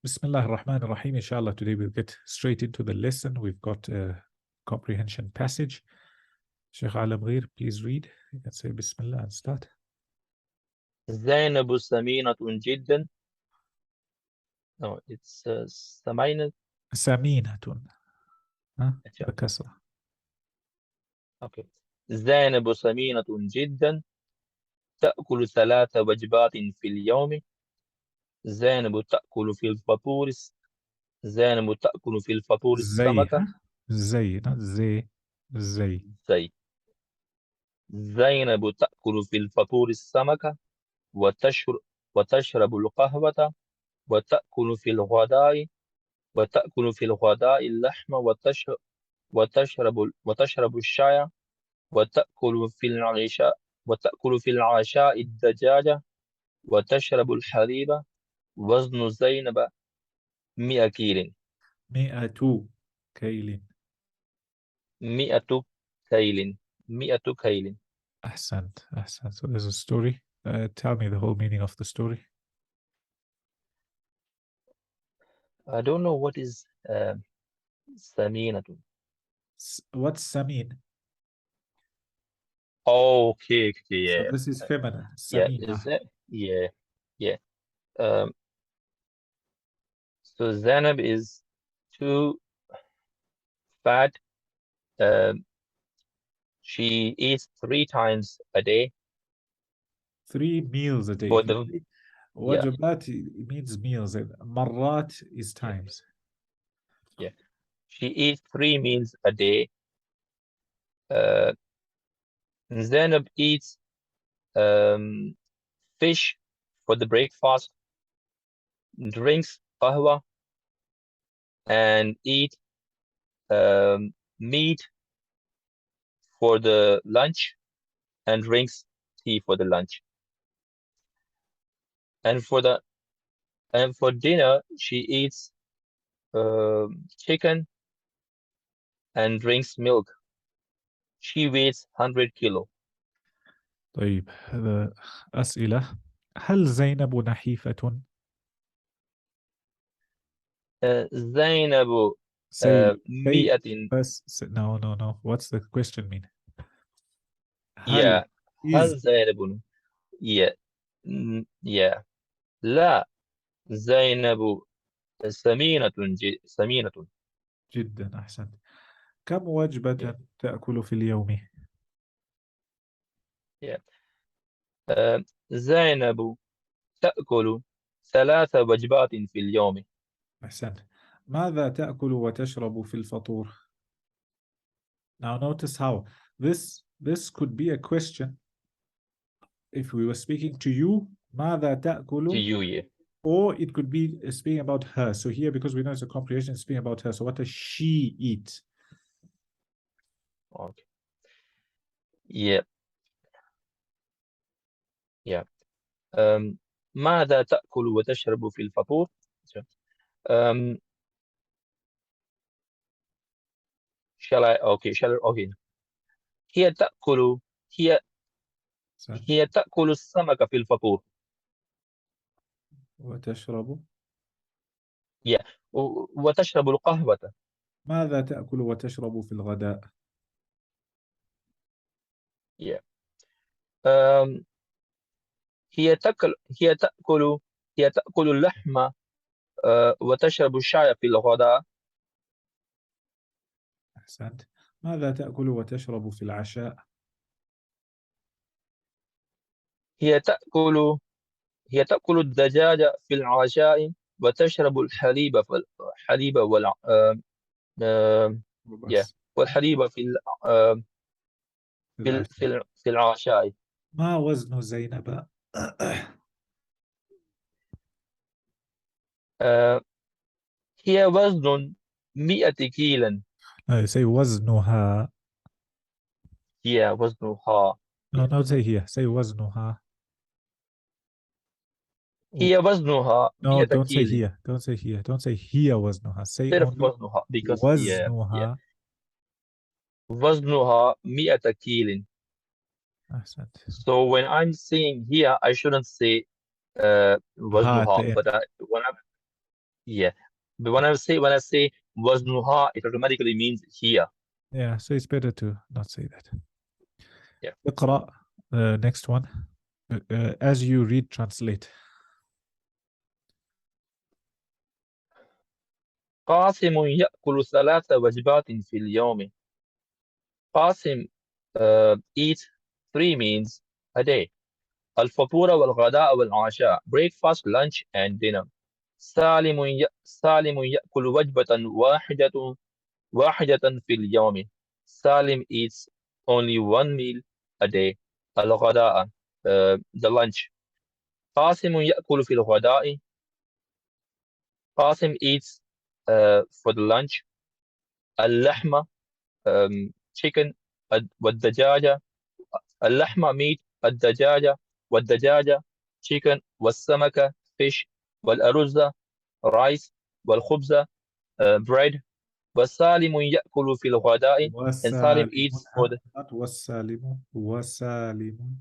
Bismillah ar-Rahman ar-Rahim. Inshallah, today we'll get straight into the lesson. We've got a comprehension passage. Sheikh Alam Ghair, please read. You can say Bismillah and start. زينب سمينة جدا. No, it's سمينة. Saminatun. The kasra. Okay. زينب سمينة جدا تأكل 3 وجبات في اليوم. زينب تأكل في الفطور زينب تأكل في الفطور Zay, السمكة. Zay, not Zay. Zay. زي زينب تأكل في الفطور السمكة وتشرب القهوة وتأكل في الغداء اللحم وتشرب الشاي وتأكل في العشاء الدجاجة وتشرب الحليب. وزن زينب 100 كيل. 100 كيل. 100 كيل. 100 كيل. Ahsant. So there's a story. Tell me the whole meaning of the story. I don't know what is Saminatu. What's Samin? Okay, So yeah. this is feminine. Yeah, Samina. is that? Yeah. So Zainab is too fat. She eats 3 times a day. 3 meals a day. For the Wajabat means meals. Marrat is times. Yeah. She eats 3 meals a day. Zainab eats fish for the breakfast, drinks qahwa, and eat meat for the lunch, and drinks tea for the lunch. And for dinner, she eats chicken and drinks milk. She weighs 100 kilo. طيب هذا أسئلة. هل زينب نحيفة؟ زينب Say 100. بس no. What's the question mean? Yeah. is هل زينب yeah. لا زينب سمينة. جدا أحسنت. كم وجبة تأكل في اليوم؟ زينب تأكل 3 وجبات في اليوم. أحسنت. ماذا تأكل وتشرب في الفطور؟ Now notice how this could be a question if we were speaking to you. ماذا تأكل? To you, yeah. Or it could be speaking about her. So here, because we know it's a comprehension, it's speaking about her. So what does she eat? Okay. Yeah. ماذا تأكل وتشرب في الفطور؟ Okay. هي تأكل السمك في الفطور. وتشرب. Yeah. وتشرب القهوة. ماذا تأكل وتشرب في الغداء؟ Yeah. هي تأكل اللحم وتشرب الشاي في الغداء. أحسنت. ماذا تأكل وتشرب في العشاء؟ هي تأكل الدجاج في العشاء وتشرب الحليب والحليب في العشاء. ما وزن زينب؟ هي وزن 100 كيلا. say وزنها. هي وزنها. No, say here. Say وزنها. هي وزنها 100 No, don't say كيل. here. Don't say here. Don't say هي وزنها. Say صرف only وزنها because وزنها. وزنها 100 كيل. أحسنت. So when I'm saying here, I shouldn't say وزنها, but Yeah. But when I say وزنها, it automatically means here. Yeah, so it's better to not say that. Yeah. اقرأ, next one. As you read, translate. قاسم يأكل 3 وجبات في اليوم. قاسم eats 3 meals a day. الفطور والغداء والعشاء. Breakfast, lunch and dinner. سالم يأكل وجبة واحدة في اليوم. Salim eats only 1 meal a day. الغداء, the lunch. قاسم يأكل في الغداء. قاسم eats for the lunch. اللحمة, chicken. والدجاجة. اللحمة meat. والدجاجة chicken. والسمكة fish. والأرز rice. والخبز bread. وسالم يأكل في الغداء, and Salim eats for the not والسالم, وسالم.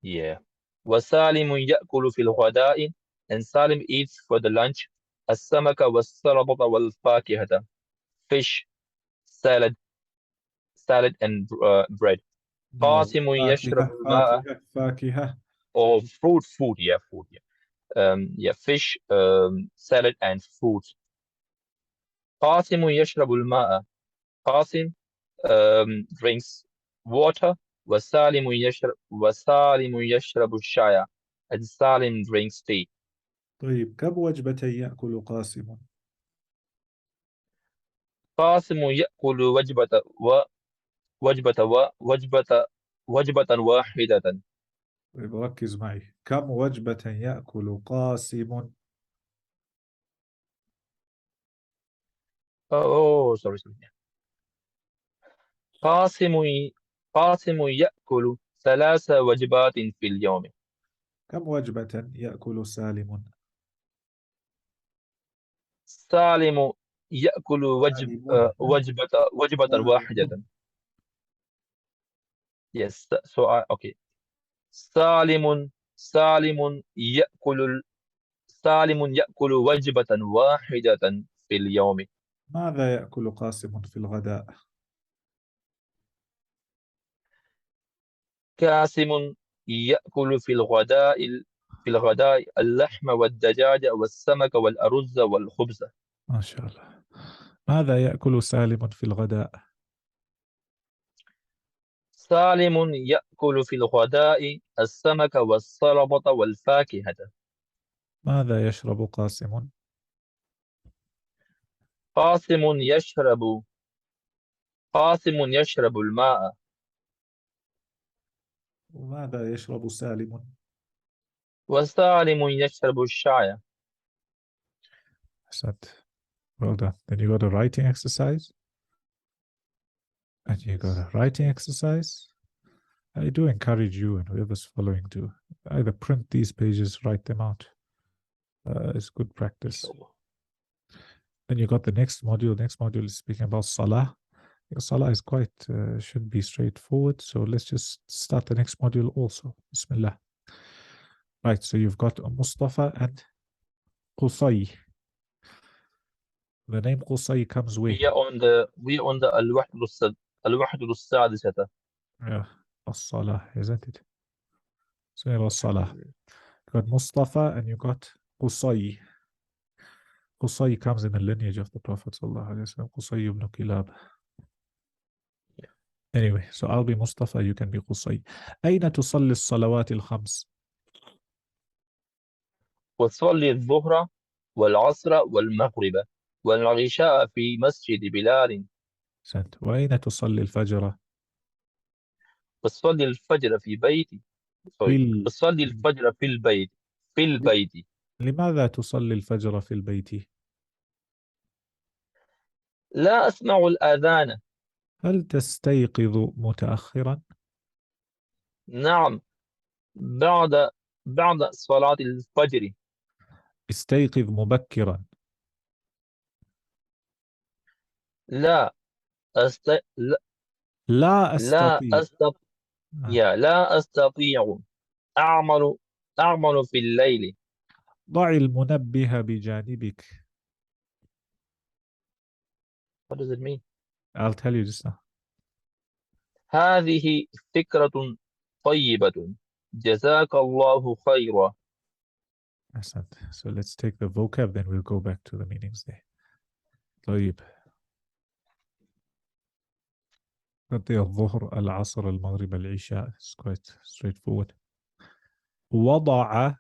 yeah. وسالم يأكل في الغداء, and Salim eats for the lunch. السمك والسلطة والفاكهة. Fish, salad and bread. No, قاسم يشرب فاكهة الماء. فاكهة فاكهة. Or food, yeah, food, yeah. Yeah, fish, salad and fruit. قاسم يشرب الماء. قاسم drinks water. وسالم يشرب الشاي, and Salim drinks tea. طيب كم وجبة يأكل قاسم؟ قاسم يأكل وجبة واحدة. طيب ركز معي. كم وجبة يأكل قاسم؟ oh sorry. قاسم قاسم يأكل 3 وجبات في اليوم. كم وجبة يأكل سالم؟ سالم يأكل سالم وجبة واحدة. سالم. Yes, so okay. سالم يأكل وجبة واحدة في اليوم. ماذا يأكل قاسم في الغداء؟ قاسم يأكل في الغداء اللحم والدجاج والسمك والأرز والخبز. ما شاء الله. ماذا يأكل سالم في الغداء؟ سالم يأكل في الغداء السمك والسلطة والفاكهة. ماذا يشرب قاسم؟ قاسم يشرب قاسم يشرب الماء. وماذا يشرب سالم؟ وسالم يشرب الشاي. أحسنت. Well done. Then you got a writing exercise. And you got a writing exercise. I do encourage you and whoever's following to either print these pages, write them out. It's good practice. Then you got the next module. Next module is speaking about Salah. Salah is quite, should be straightforward. So let's just start the next module also. Bismillah. Right, so you've got Mustafa and Qusay. The name Qusay comes with. We on the الوحدة السادسة. Yeah, As-Salah, isn't it? So you got Salah. You got Mustafa and you got Qusay. Qusay comes in the lineage of the Prophet sallallahu alaihi wasallam. Qusay ibn Kilab. Anyway, so I'll be Mustafa, you can be Qusay. أين تصلي الصلوات الخمس؟ وتصلي الظهر والعصر والمغرب والعشاء في مسجد بلال. وأين تصلي الفجر؟ بتصلي الفجر في بيتي. بتصلي الفجر في البيت. لماذا تصلي الفجر في البيت؟ لا أسمع الآذان. هل تستيقظ متأخرا؟ نعم، بعد صلاة الفجر. استيقظ مبكرا. لا أست... لا لا لا أستطيع. لا أستطيع. أعمل في الليل. ضع المنبه بجانبك. What does it mean? I'll tell you just now. هذه فكرة طيبة. جزاك الله خيرا. So let's take the vocab, then we'll go back to the meanings there. طيب. الظهر العصر المغرب العشاء. It's quite straightforward. وضع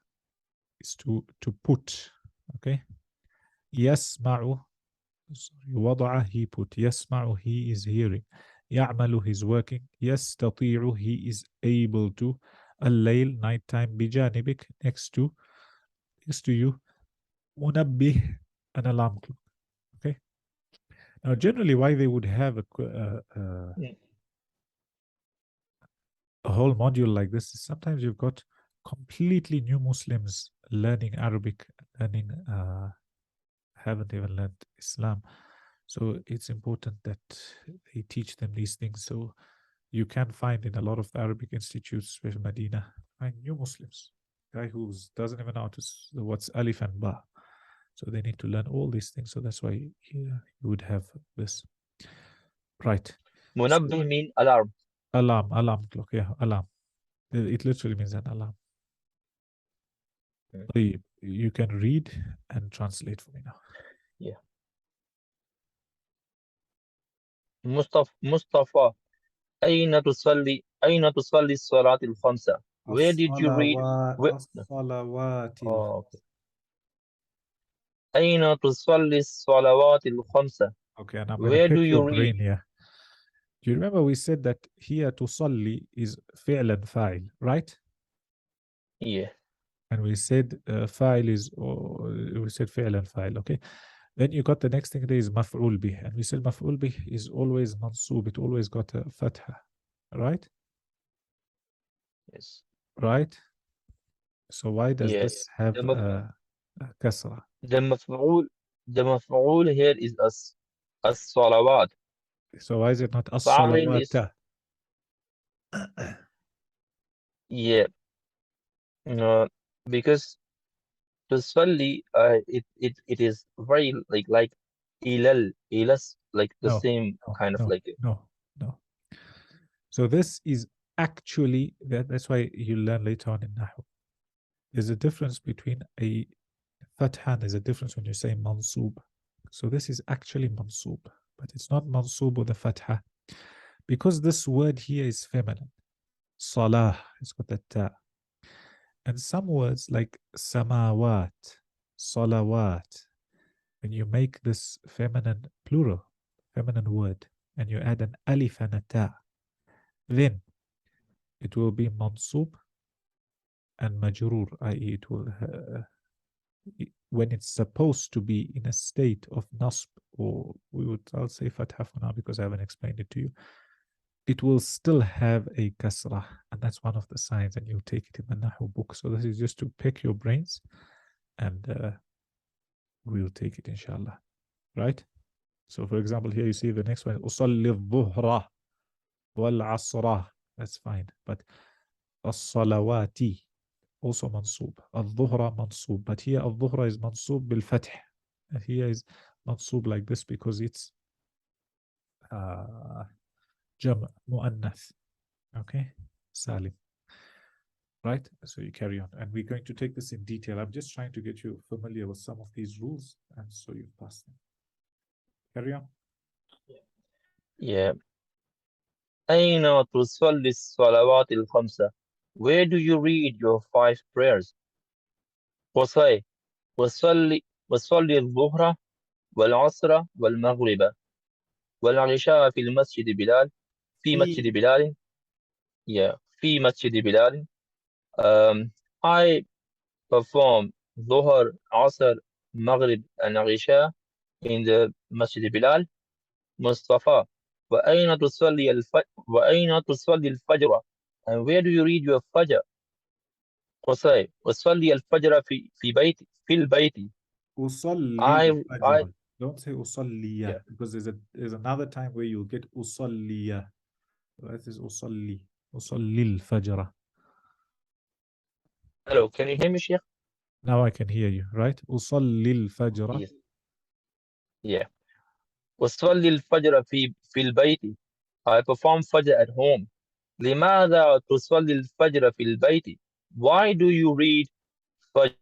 is to put. Okay. يسمع. وضع he put. يسمع he is hearing. يعمل he is working. يستطيع he is able to. الليل night time. بجانبك next to you. منبه an alarm clock. Okay. Now generally why they would have a whole module like this is sometimes you've got completely new Muslims learning Arabic, learning haven't even learned Islam. So it's important that they teach them these things. So you can find in a lot of Arabic institutes, especially Medina, find new Muslims, guy who doesn't even know what's alif and ba. So they need to learn all these things. So that's why you would have this. Right. منبه mean alarm. Alarm clock. Yeah, alarm. It literally means an alarm. You can read and translate for me now. Yeah. مصطفى أين تصلي الصلاة الخمسة? Where did you read? الصلوات. أين تصلي الصلوات الخمسة? Okay, and I'm Where going to do pick you your read? brain here. Do you remember we said that here تصلي is فعل فاعل, right? Yeah. And we said فاعل is, we said فعل فاعل, okay? Then you got the next thing there is مفعول به. And we said مفعول به is always منصوب. It always got a فتحة, right? Yes. Right? So why does this have a كسرة? The مفعول here is الصلوات. So why is it not فاعل is الصلوات? yeah. Because تصلي it is very like ilas like the same kind of like no. So this is actually that's why you learn later on in Nahu. There's a difference between a fatha, there's a difference when you say mansub. So this is actually mansub, but it's not mansub with a fatha because this word here is feminine. Salah, it's got that ta. And some words like samawat, salawat, when you make this feminine plural, feminine word, and you add an alif and a ta, then it will be mansub and majrur, i.e. it will, when it's supposed to be in a state of nasb, or I'll say fatha for now because I haven't explained it to you, it will still have a kasrah, and that's one of the signs, and you'll take it in the Nahu book. So this is just to pick your brains, and we'll take it inshallah, right? So for example, here you see the next one, usalli dhuhra wal asra, that's fine, but as-salawati also mansub, al-dhuhra mansub, but here al-dhuhra is mansub bil-fath, and here is mansub like this because it's jam' mu'annath. Okay, Salim. Right, so you carry on, and we're going to take this in detail. I'm just trying to get you familiar with some of these rules, and so you pass them. Carry on. yeah. أين تصلي الصلوات الخمسة? Where do you read your 5 prayers? قصي وصلي الظهر والعصر والمغرب والعشاء في المسجد بلال في مسجد بلال yeah في مسجد بلال I perform ظهر عصر مغرب and عشاء in the مسجد بلال. مصطفى وأين تصلي الفجر? And where do you read your fajr? قصي وصلي الفجر في البيت. أصلي الفجر. Don't say أصلي, yeah. because there's another time where you'll get أصلي. That is أصلي الفجر. Hello, can you hear me, Sheikh? Now I can hear you, right? أصلي الفجر. Yes. Yeah. وصلي الفجر في البيت. I perform Fajr at home. لماذا تصلي الفجر في البيت? Why do you read Fajr?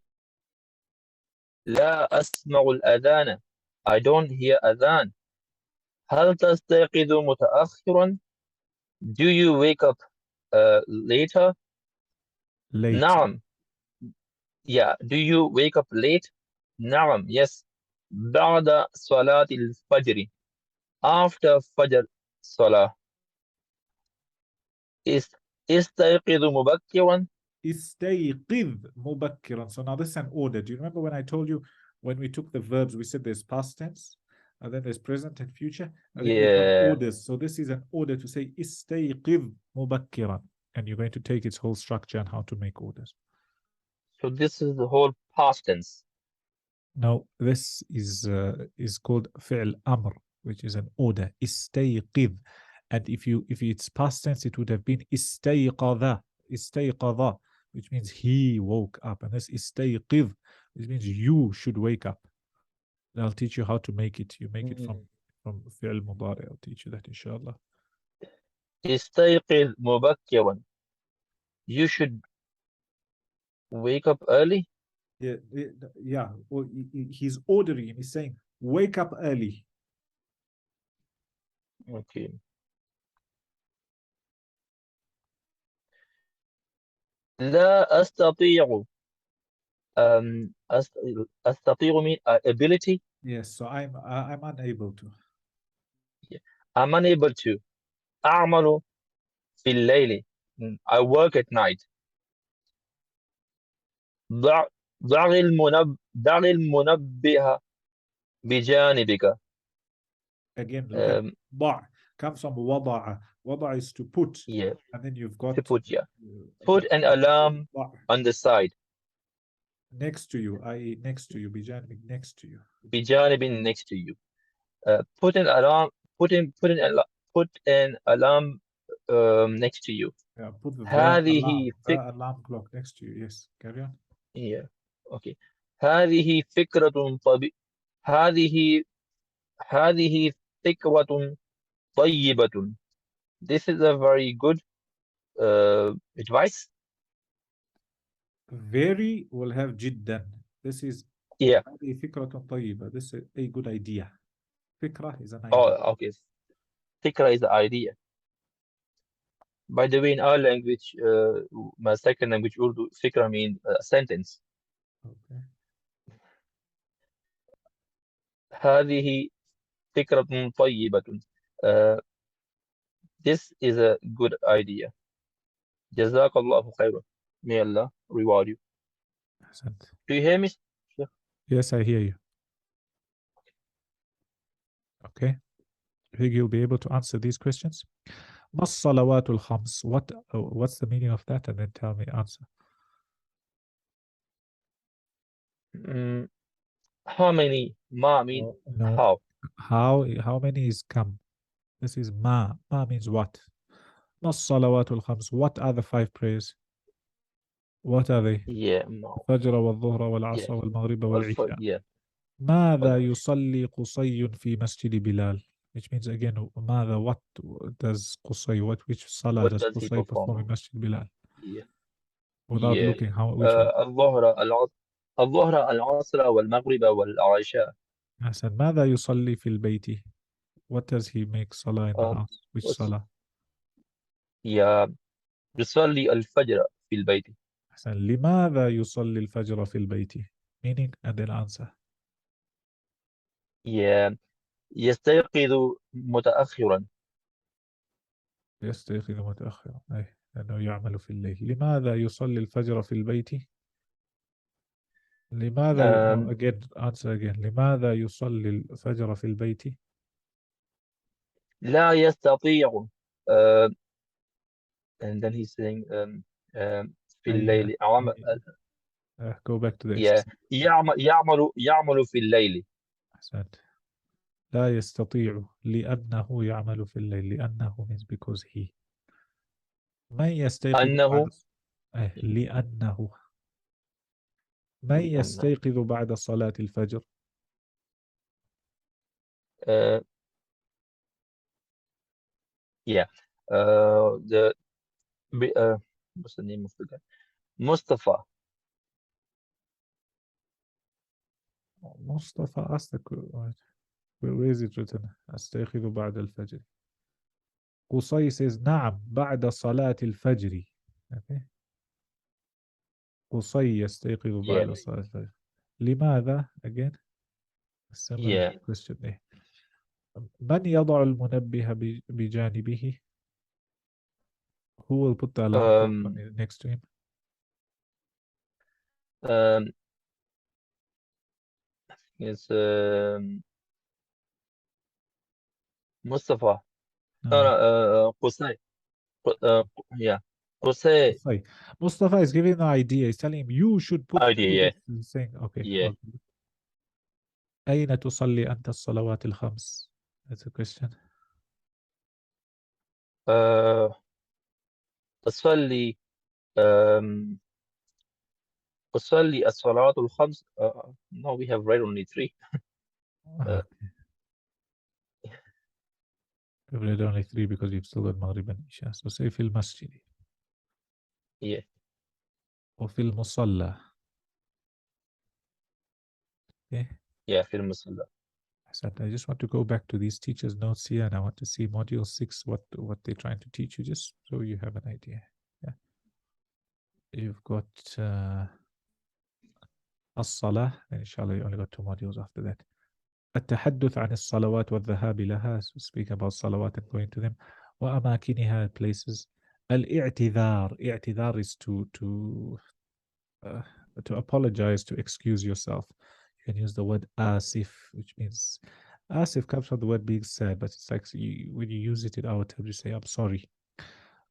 لا أسمع الأذان. I don't hear adhan. هل تستيقظ متأخرا? Do you wake up later? Late. نعم. Yeah. Do you wake up late? نعم. Yes. بعد صلاة الفجر. After Fajr Salah. استيقظ مبكرا. استيقظ مبكرا. So now this is an order. Do you remember when I told you when we took the verbs, we said there's past tense, and then there's present and future, and then we've got Yeah. orders. So this is an order to say استيقظ مبكرا, and you're going to take its whole structure and how to make orders. So this is the whole past tense. No, this is called فعل أمر, which is an order. استيقظ. And if it's past tense, it would have been استيقظ. استيقظ, which means he woke up. And this استيقظ, which means you should wake up. And I'll teach you how to make it. You make it from فعل مضارع. I'll teach you that, inshallah. استيقظ مبكرا. You should wake up early. Yeah. Well, he's ordering him. He's saying, wake up early. Okay. لا أستطيع. أستطيع mean ability. Yes, so I'm unable to. Yeah. I'm unable to. أعمل في الليل. I work at night. ضع المنبه بجانبك. Again, look at ضع comes from وضع. وضع is to put. Yeah. And then you've got To put, yeah. Put an alarm on the side. Next to you, i.e. next to you, بجانبك, next to you. بجانب next to you. Put an alarm. Put an alarm next to you. Yeah, put the هذه alarm clock next to you. Yes, carry on. Yeah. Okay. هذه فكرة هذه فكرة طيبة. This is a very good advice. Very will have جدا. This is Yeah. هذه فكرة طيبة. This is a good idea. فكرة is an idea. Oh, okay. فكرة is the idea. By the way, in our language, my second language, Urdu, fikra means a sentence. Okay. هذه فكرة طيبة. This is a good idea. جزاك الله خيرا. May Allah reward you. Do you hear me? Yes, I hear you. Okay. I think you'll be able to answer these questions. ما الصلوات الخمس? What's the meaning of that? And then tell me answer. How many? Ma mean no. How many is come? This is ma. Ma means what? ما الصلوات الخمس? What are the 5 prayers? What are they? Yeah, no. الفجر والظهر والعصر والمغرب والعشاء. Yeah. ماذا يصلي قصي في مسجد بلال? Which means again, ماذا, what does قصي, which salah does قصي perform in Masjid Bilal? Yeah. Without looking which one? الظهر العصر والمغرب والعشاء. أحسن. ماذا يصلي في البيت? What does he make salah in the house? Which salah? Yeah. يصلي الفجر في البيت. أحسن. لماذا يصلي الفجر في البيت? Meaning and then answer. Yeah. يستيقظ متأخرا. يستيقظ متأخرا، أي لأنه يعمل في الليل. لماذا يصلي الفجر في البيت؟ لماذا again answer again. لماذا يصلي الفجر في البيت؟ لا يستطيع. And then he's saying في الليل. Go back to the yeah. يعمل في الليل. أحسنت. لا يستطيع لأنه يعمل في الليل. لأنه means because he. من يستيقظ أنه لأنه. من يستيقظ بعد صلاة الفجر؟ Yeah. What's the name of the guy? Mustafa. Mustafa قصدك where is it written أستيقظ بعد الفجر. قصي says نعم بعد صلاة الفجر. Okay. قصي يستيقظ Yeah. بعد صلاة الفجر. لماذا again similar Yeah. question there. من يضع المنبه بجانبه? Who will put the alarm clock next to him? Um, it's Mustafa. No, No. no, Qusay. Yeah. Qusay. Sorry. Mustafa is giving an idea. He's telling him you should put Idea. do Yeah. this. He's saying okay. Yeah. Okay. أين تصلي أنت الصلوات الخمس? That's a question. أصلي أصلي الصلاة الخمس. No, we have read only 3. Okay. We've read only 3 because you've still got Maghrib and Isha. So say في المسجد. Yeah. وفي المصلى. Okay. Yeah, في المصلى. I just want to go back to these teachers' notes here and I want to see module 6, what they're trying to teach you, just so you have an idea. Yeah. You've got الصلاة, and inshallah you only got 2 modules after that. التحدث عن الصلوات والذهاب لها, so speak about صلوات and going to them. وأماكنها, places. الاعتذار, اعتذار is to apologize, to excuse yourself. You can use the word asif, which means asif comes from the word being sad, but it's like when you use it in our terms, you say, I'm sorry.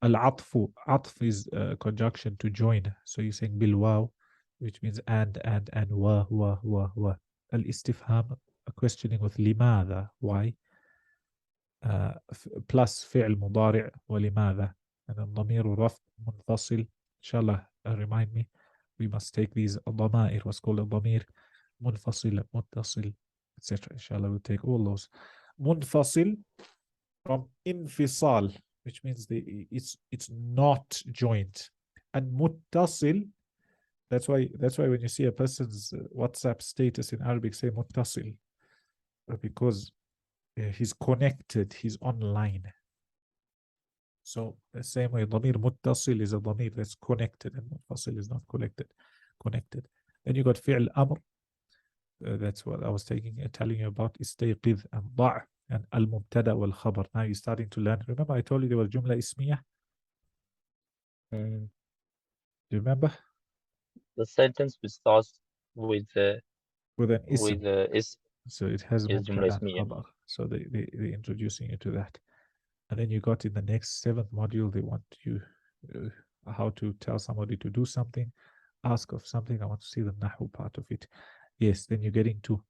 Al-atfu, atf is a conjunction to join. So you're saying bil waw, which means and wa. Al-istifham, a questioning with limadha, why? Plus فعل مضارع ولماذا. And الضمير رفع منفصل. Inshallah, remind me, we must take these ضمائر, what's called a ضمير منفصل, متصل, etc. Inshallah, we'll take all those. منفصل from انفصال, which means it's not joint. And متصل, that's why when you see a person's WhatsApp status in Arabic, say متصل, because he's connected, he's online. So the same way, ضمير متصل is a ضمير that's connected, and منفصل is not connected. Then you got فعل أمر. That's what I was telling you about. استيقظ and ضع and المبتدأ والخبر. Now you're starting to learn. Remember I told you there was جملة اسمية? Do you remember? The sentence which starts with an اسم. is So it has جملة مبتدأ and اسمية. خبر. So they're introducing you to that. And then you got in the next 7th module, they want you how to tell somebody to do something, ask of something. I want to see the nahu part of it. Yes, then you're getting to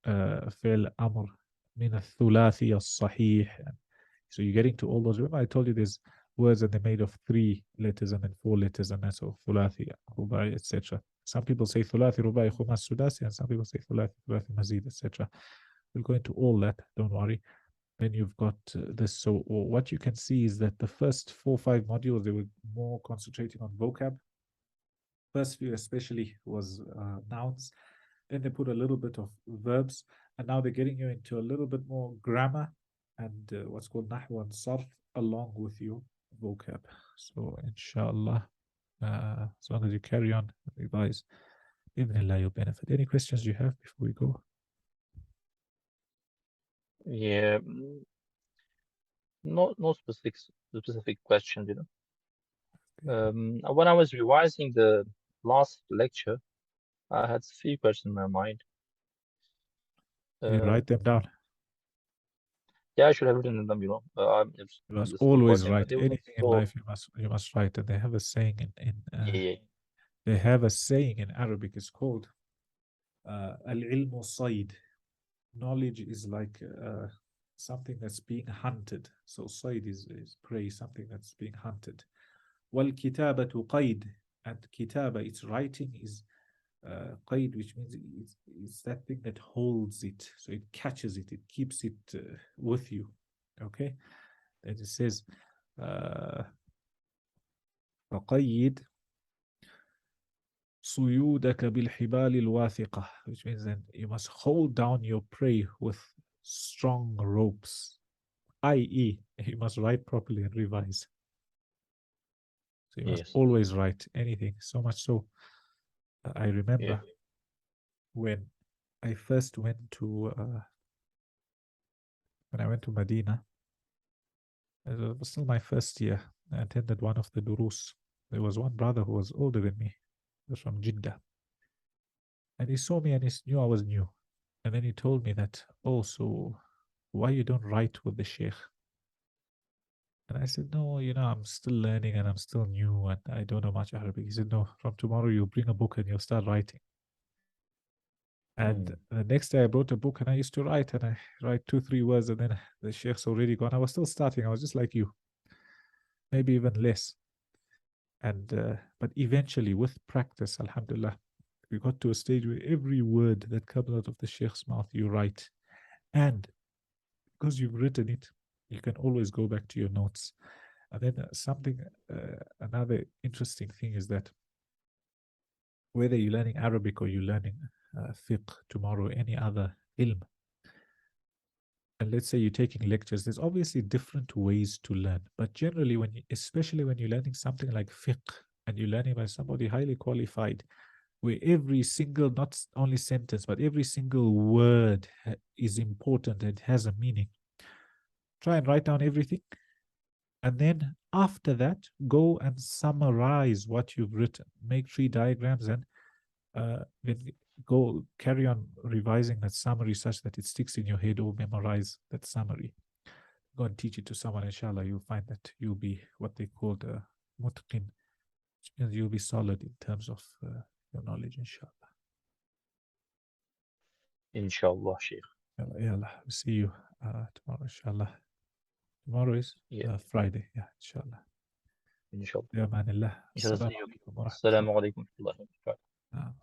فعل أمر من الثلاثي الصحيح. So you're getting to all those. Remember I told you there's words that they're made of 3 letters and then 4 letters, and that's all ثلاثي, رباعي, etc. Some people say ثلاثي, رباعي, خماس, سداسي, and some people say ثلاثي, ثلاثي, مزيد, etc. We'll go into all that, don't worry. Then you've got this. So what you can see is that the first 4 or 5 modules, they were more concentrating on vocab. First few especially was nouns. Then they put a little bit of verbs, and now they're getting you into a little bit more grammar and what's called nahw and sarf along with your vocab. So inshallah, as long as you carry on, revise, ibnillah, you'll benefit. Any questions you have before we go? Yeah. No specific questions, you know. When I was revising the last lecture, I had a few questions in my mind. You write them down. Yeah, I should have written them, you know. You must just always forgetting, write but they were anything in so. life. You must write, and they have a saying Yeah. they have a saying in Arabic. It's called al-ilmu sayd. Knowledge is like something that's being hunted. So sayd is prey, something that's being hunted. Wal kitabatu qayd, and kitaba, its writing is qayd, which means it's that thing that holds it. So it catches it, it keeps it with you. Okay. And it says, فقيد صيودك بالحبال الواثقة, which means that you must hold down your prey with strong ropes, i.e., you must write properly and revise. So you must always write anything. So much so, I remember when I first went to Medina. It was still my first year. I attended one of the durus. There was one brother who was older than me. He was from Jeddah. And he saw me and he knew I was new. And then he told me that, oh, so why you don't write with the sheikh? And I said, no, I'm still learning and I'm still new and I don't know much Arabic. He said, no, from tomorrow you'll bring a book and you'll start writing. And the next day I brought a book and I used to write, and I write 2-3 words and then the sheikh's already gone. I was still starting. I was just like you, maybe even less. And but eventually with practice, alhamdulillah, we got to a stage where every word that comes out of the sheikh's mouth, you write. And because you've written it, you can always go back to your notes. And then another interesting thing is that whether you're learning Arabic or you're learning fiqh tomorrow, any other ilm, and let's say you're taking lectures, there's obviously different ways to learn. But generally, especially when you're learning something like fiqh and you're learning by somebody highly qualified, where every single, not only sentence, but every single word is important and has a meaning, try and write down everything. And then after that, go and summarize what you've written. Make 3 diagrams and then go carry on revising that summary such that it sticks in your head, or memorize that summary. Go and teach it to someone, inshallah. You'll find that you'll be what they call the mutqin, which means you'll be solid in terms of your knowledge, inshallah. Inshallah, Sheikh. Yalla, we'll see you tomorrow, inshallah. Tomorrow is Friday, inshallah. Inshallah. Ya manillah. Assalamu alaikum wa rahmatullahi wa barakatuh.